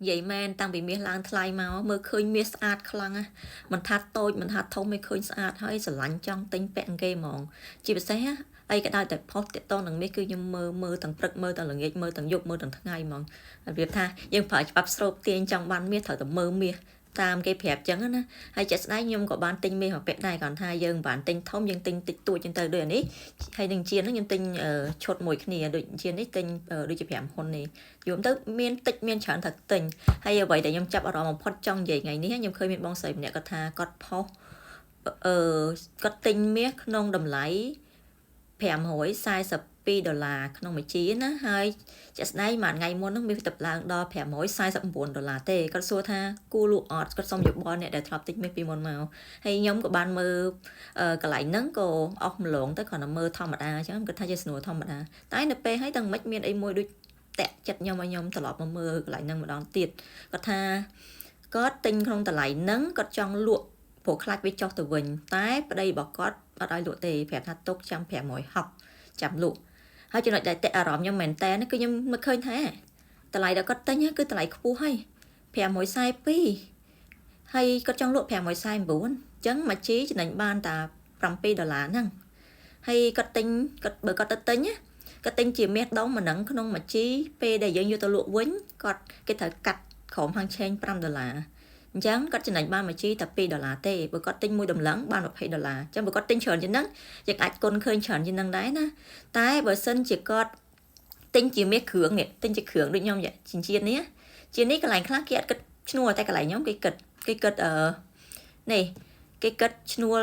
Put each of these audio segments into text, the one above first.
vậy men tăng bị miếng lang thay máu mơ khơi miếng sạt khăng á mình thắt tôi mình thắt thông mới khơi sạt hơi sờ lạnh trong tinh bẹn ghê mòn chỉ bị xé ai cái đaiแต่ post តនឹងនេះគឺខ្ញុំមើលទាំងព្រឹកមើលទាំងល្ងាចមើលទាំងយប់មើលទាំងថ្ងៃហ្មងរបៀបថាយើងប្រើច្បាប់ស្រូបទាញចង់បានមាសត្រូវតែមើលមាសតាមគេប្រាប់ចឹងណាហើយចិត្តស្ដែងខ្ញុំក៏បានទិញមាសមកពាក់ដែរគ្រាន់ថាយើងបានទិញធំយើងទិញតិចតួចចឹងទៅដូចអានេះហើយនឹងជាហ្នឹងខ្ញុំទិញឈុតមួយគ្នាដូចជានេះទិញដូចជា5ហ៊ុននេះយល់ទៅមានតិចមានច្រើនថាទិញហើយអ្វីដែលខ្ញុំចាប់អារម្មណ៍បំផុតចង់និយាយថ្ងៃនេះខ្ញុំឃើញមានបងស្រីម្នាក់គាត់ថាគាត់ផុសគាត់ទិញមាសក្នុងតម្លៃ$542ក្នុងមួយជាណាហើយជាក់ស្ដែងមួយថ្ងៃមុនហ្នឹងមានទៅឡើងដល់$549ទេគាត់សួរថាគូលក់អត់គាត់សុំយោបល់អ្នកដែលធ្លាប់ទិញមាសពីមុនមកហើយខ្ញុំក៏បានមើលកន្លែងហ្នឹងក៏អស់ម្លងទៅគ្រាន់តែមើលធម្មតាអញ្ចឹងគាត់ថាជាស្នួលធម្មតាតែនៅពេលហើយទាំងមិនមានអីមួយដូចតាក់ចិត្តខ្ញុំឲ្យខ្ញុំត្រឡប់មកមើលកន្លែងហ្នឹងម្ដងទៀតគាត់ថាគាត់ទិញក្នុងតម្លៃហ្នឹងគាត់ចង់លក់ព្រោះខ្លាចវាចុះទៅវិញតែប្តីរបស់គាត់អត់ឲ្យលក់ទេប្រាប់ថាទុកចាំ560ចាំលក់ហើយចំណុចដែលតាក់អារម្មណ៍ខ្ញុំមែនតើគឺខ្ញុំមិនឃើញថាតម្លៃដែលគាត់ទិញគឺតម្លៃខ្ពស់ហើយ542ហើយគាត់ចង់លក់549អញ្ចឹងមួយជីចំណេញបានតែ$7ហ្នឹងហើយគាត់ទិញគាត់បើគាត់ទៅទិញគាត់ទិញជាមាសដុំម្នឹងក្នុងមួយជីពេលដែលយើងយកទៅលក់វិញគាត់គេត្រូវកាត់ក្រុមហាងឆេង$5អញ្ចឹងគាត់ចំណេញបានមួយជីតែ$2ទេបើគាត់ទិញមួយដំឡឹងបាន$20អញ្ចឹងបើគាត់ទិញច្រើនជាងហ្នឹងយើងអាចគុណឃើញច្រើនជាងហ្នឹងដែរណាតែបើសិនជាគាត់ទិញជាមាសគ្រឿងនេះទិញជាគ្រឿងដូចខ្ញុំចិញ្ចៀននេះជានេះកន្លែងខ្លះគេអត់គិតឈ្នួលតែកន្លែងខ្ញុំគេគិតនេះគេគិតឈ្នួល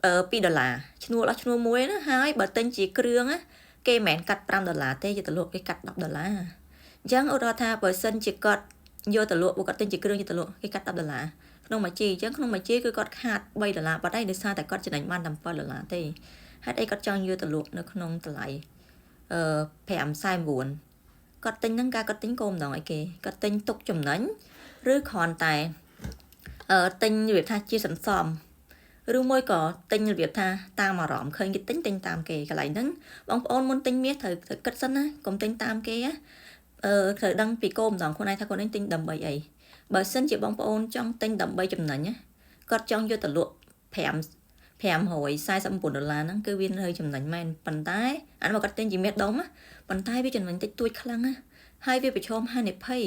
$2ឈ្នួលអស់ឈ្នួលមួយណាហើយបើទិញជាគ្រឿងគេមិនមែនកាត់$5ទេយកទៅលក់គេកាត់$10អញ្ចឹងឧទាហរណ៍ថាបើសិនជាគាត់យកទៅលក់បើគាត់ទិញជាគ្រឿងយកទៅលក់គេកាត់$10ក្នុងមួយជីអញ្ចឹងក្នុងមួយជីគឺគាត់ខាត$3បាត់ហើយដោយសារតែគាត់ចំណេញបានតែ$7ទេហេតុអីគាត់ចង់យកទៅលក់នៅក្នុងតម្លៃ549គាត់ទិញហ្នឹងការគាត់ទិញគោម្ដងអីគេគាត់ទិញទុកចំណេញឬគ្រាន់តែទិញរបៀបថាជាសន្សំឬមួយក៏ទិញរបៀបថាតាមអារម្មណ៍ឃើញគេទិញតាមគេកន្លែងហ្នឹងបងប្អូនមុនទិញមាសត្រូវគិតសិនណាកុំទិញតាមគេត្រូវដឹងពីគោម្ដងខ្លួនឯងថាខ្លួនឯងទិញដើម្បីអីបើសិនជាបងប្អូនចង់ទិញដើម្បីចំណេញគាត់ចង់យកទៅលក់$549ហ្នឹងគឺវានៅចំណេញមែនប៉ុន្តែអានោះគាត់ទិញជាមាសដុំប៉ុន្តែវាចំណេញតិចតួចខ្លាំងណាហើយវាប្រឈមហានិភ័យ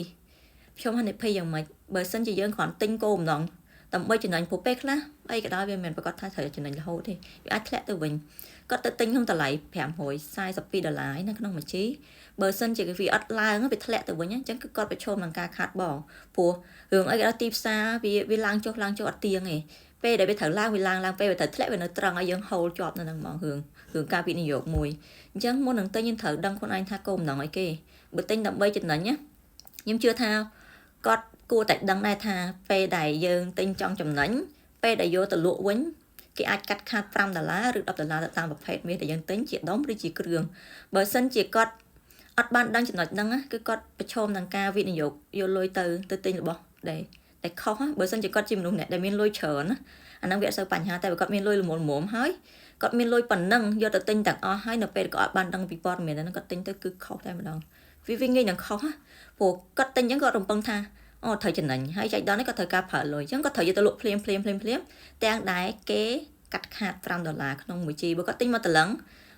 យ៉ាងម៉េចបើសិនជាយើងគ្រាន់ទិញគោម្ដងដើម្បីចំណេញព្រោះពេលខ្លះអីក៏ដោយវាមិនប្រកាសថាត្រូវចំណេញរហូតទេវាអាចធ្លាក់ទៅវិញគាត់ទៅទិញក្នុងតម្លៃ$542ណាក្នុងមួយជីបើសិនជាវាអត់ឡើងវាធ្លាក់ទៅវិញអញ្ចឹងគឺគាត់ប្រឈមនឹងការខាតបង់ព្រោះរឿងអីក៏ដោយទីផ្សារវាឡើងចុះអត់ទៀងទេពេលដែលវាត្រូវឡើងវាឡើងពេលវាត្រូវធ្លាក់វានៅត្រង់ឲ្យយើងហូលជាប់នៅនឹងហ្មងរឿងការវិនិយោគមួយអញ្ចឹងមុននឹងទិញយើងត្រូវដឹងខ្លួនឯងថាគោម្ដងអីគេបើទិញដើម្បីចំណេញខ្ញុំជឿថាគាត់គួរតែដឹងដែរថាពេលដែលយើងទិញចង់ចំណេញពេលដែលយកទៅលក់វិញគេអាចកាត់ខាត$5ឬ$10ទៅតាមប្រភេទមាសដែលយើងទិញជាដុំឬជាគ្រឿងបើសិនជាគាត់អត់បានដឹងចំណុចហ្នឹងគឺគាត់ប្រឈមនឹងការវិនិយោគយកលុយទៅទិញរបស់ដែលខុសបើសិនជាគាត់ជាមនុស្សអ្នកដែលមានលុយច្រើនអាហ្នឹងវាអត់សូវបញ្ហាតែបើគាត់មានលុយល្មមហើយគាត់មានលុយប៉ុណ្ណឹងយកទៅទិញទាំងអស់ហើយនៅពេលគាត់អត់បានដឹងពីព័ត៌មានហ្នឹងគាត់ទិញទៅគឺខុសតែម្ដងវាងាយនឹងខុសព្រោះគាត់ទិញអញ្ចឹងគាត់រំពឹងថាអូត្រូវចំណេញហើយចៃដន្យនេះគាត់ត្រូវការប្រើលុយអញ្ចឹងគាត់ត្រូវយកទៅលក់ភ្លាមទាំងដែលគេកាត់ខាត$5ក្នុងមួយជីបើគាត់ទិញមកតម្លឹង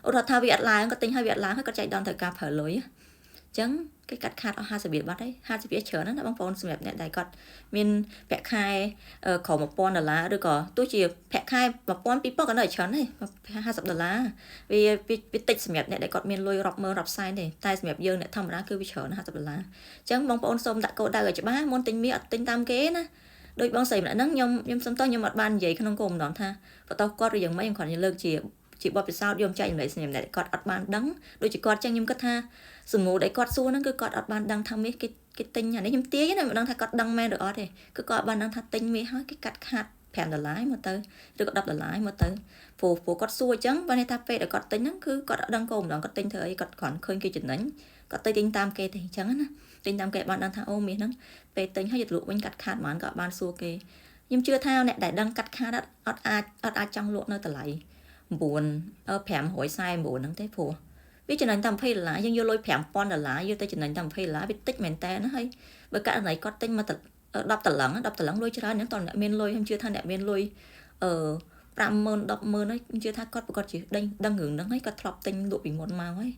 ឧទាហរណ៍ថាវាអត់ឡើងគាត់ទិញហើយវាអត់ឡើងហើយគាត់ចៃដន្យត្រូវការប្រើលុយអញ្ចឹងគេកាត់ខាតអស់50បាត់ហើយ50ច្រើនណាបងប្អូនសម្រាប់អ្នកដែលគាត់មានប្រាក់ខែក្រោម$1000ឬក៏ទោះជាប្រាក់ខែ1000 2000ក៏នៅច្រើនដែរ$50វាតិចសម្រាប់អ្នកដែលគាត់មានលុយរាប់ម៉ឺនរាប់សែនទេតែសម្រាប់យើងអ្នកធម្មតាគឺវាច្រើន$50អញ្ចឹងបងប្អូនសូមដាក់គោលដៅឲ្យច្បាស់មុនទិញមាសអត់ទិញតាមគេណាដោយបងស្រីម្នាក់ហ្នឹងខ្ញុំសុំតោះខ្ញុំអត់បាននិយាយក្នុងគោលម្ដងថាបន្តគាត់ឬយ៉ាងម៉េចខ្ញុំគ្រាន់តែលើកជាបទពិសោធន៍យកចែករំលែកសម្រាប់អ្នកគាត់អត់បានដឹងដូចជាគាត់ចឹងខ្ញុំគិតថាសំណួរដែលគាត់សួរហ្នឹងគឺគាត់អត់បានដឹងថាមាសគេទិញអានេះខ្ញុំទាយណាមិនដឹងថាគាត់ដឹងមែនឬអត់ទេគឺគាត់អត់បានដឹងថាទិញមាសហើយគេកាត់ខាត$5មកទៅឬក៏$10មកទៅព្រោះគាត់សួរអញ្ចឹងបើនេះថាពេលដែលគាត់ទិញហ្នឹងគឺគាត់អត់ដឹងគោលម្ដងគាត់ទិញធ្វើអីគាត់គ្រាន់ឃើញគេចំណេញគាត់ទៅទិញតាមគេទេអញ្ចឹងណាទិញតាមគេបានដឹងថាអូមាសហ្នឹងពេលទិញហើយយកទៅលក់វិញកាត់ខាតប៉ុន្មានក៏អត់បានសួរគេខ្ញុំជឿថាអ្នកដែលដឹងកាត់ខាតអត់អាចចង់លក់នៅតម្លៃ549ហ្នឹងទេព្រោះ វាចំណេញតាម$20យើងយកលុយ$5,000យកទៅចំណេញតាម$20វាតិចមែនតើណាហើយបើករណីគាត់ទិញមក10តឡឹងលុយច្រើនហ្នឹងតើអ្នកមានលុយខ្ញុំជឿថាអ្នកមានលុយ50,000 10,000ហើយខ្ញុំជឿថាគាត់ប្រកាសជាដឹងរឿងហ្នឹងហើយគាត់ធ្លាប់ទិញលក់ពីមុនមកហើយ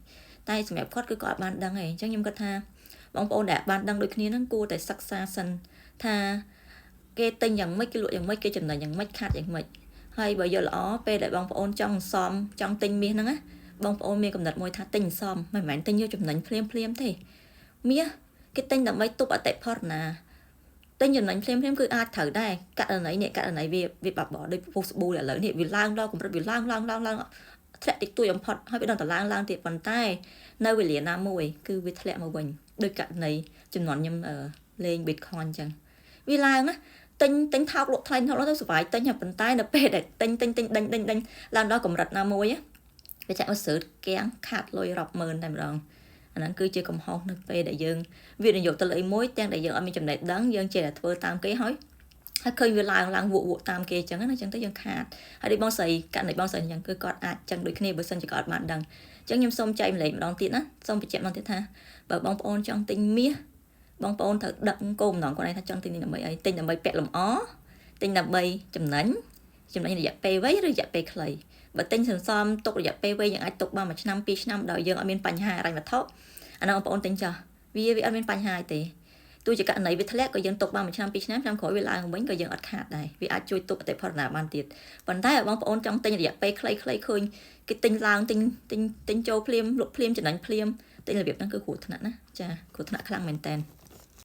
តែសម្រាប់គាត់គឺគាត់អត់បានដឹងទេអញ្ចឹងខ្ញុំគិតថាបងប្អូនដែលបានដឹងដូចគ្នាហ្នឹងគួរតែសិក្សាសិនថាគេទិញយ៉ាងម៉េចគេលក់យ៉ាងម៉េចគេចំណេញយ៉ាងម៉េចខាតយ៉ាងម៉េចហើយបើយល់ល្អពេលដែលបងប្អូនចង់សមចង់ទិញមាសហ្នឹងណាបងប្អូនមានកំណត់មួយថាទិញសមមិនមែនទិញយកចំណេញភ្លាមទេមាសគេទិញដើម្បីទប់អតិផរណាទិញចំណេញភ្លាមគឺអាចត្រូវដែរករណីវាបាក់បោដោយពុះស្ប៊ូឥឡូវនេះវាឡើងដល់កម្រិតវាឡើងធ្លាក់តិចតួចបំផុតហើយវាដល់តែឡើងទៀតប៉ុន្តែនៅវេលាណាមួយគឺវាធ្លាក់មកវិញដោយករណីចំនួនខ្ញុំលេង Bitcoin អញ្ចឹងវាឡើងណាទិញថោកលក់ថ្លៃទៅសុវ័យទិញប៉ុន្តែនៅពេលដែលទិញដេញឡើងដល់កម្រិតណាមួយវាចាក់មកសើតកៀងខាតលុយរាប់ម៉ឺនតែម្ដងអាហ្នឹងគឺជាកំហុសនៅពេលដែលយើងវិនិយោគទៅលើអីមួយទាំងដែលយើងអត់មានចំណេះដឹងយើងចេះតែធ្វើតាមគេហើយឃើញវាឡើងវក់តាមគេអញ្ចឹងណាអញ្ចឹងទៅយើងខាតហើយដូចបងស្រីករណីបងស្រីអញ្ចឹងគឺគាត់អាចចឹងដូចគ្នាបើសិនជាគាត់បានដឹងអញ្ចឹងខ្ញុំសូមចែកម្លែកម្ដងទៀតណាសូមបញ្ជាក់ម្ដងទៀតថាបើបងប្អូនចង់ទិញមាសបងប្អូនត្រូវដឹកគោលម្ដងគាត់ឯងថាចង់ទិញដើម្បីអីទិញដើម្បីពាក់លម្អទិញដើម្បីចំណេញរយៈពេលវែងឬរយៈពេលខ្លីបើទិញសន្សំទុករយៈពេលវែងយើងអាចទុកបាន1ឆ្នាំ2ឆ្នាំដោយយើងអត់មានបញ្ហាហិរញ្ញវត្ថុអានោះបងប្អូនទិញចាស់វាអត់មានបញ្ហាទេទោះជាករណីវាធ្លាក់ក៏យើងទុកបាន1ឆ្នាំ2ឆ្នាំក្រោយវាឡើងវិញក៏យើងអត់ខាតដែរវាអាចជួយទប់អតិផរណាបានទៀតប៉ុន្តែបងប្អូនចង់ទិញរយៈពេលខ្លីឃើញគេទិញឡើងទិញចូលភ្លាមលក់ភ្លាមចំណេញភ្លាមទិញរបៀបហ្នឹងគឺគ្រោះថ្នាក់ណាចាគ្រោះថ្នាក់ខ្លាំងមែនតើ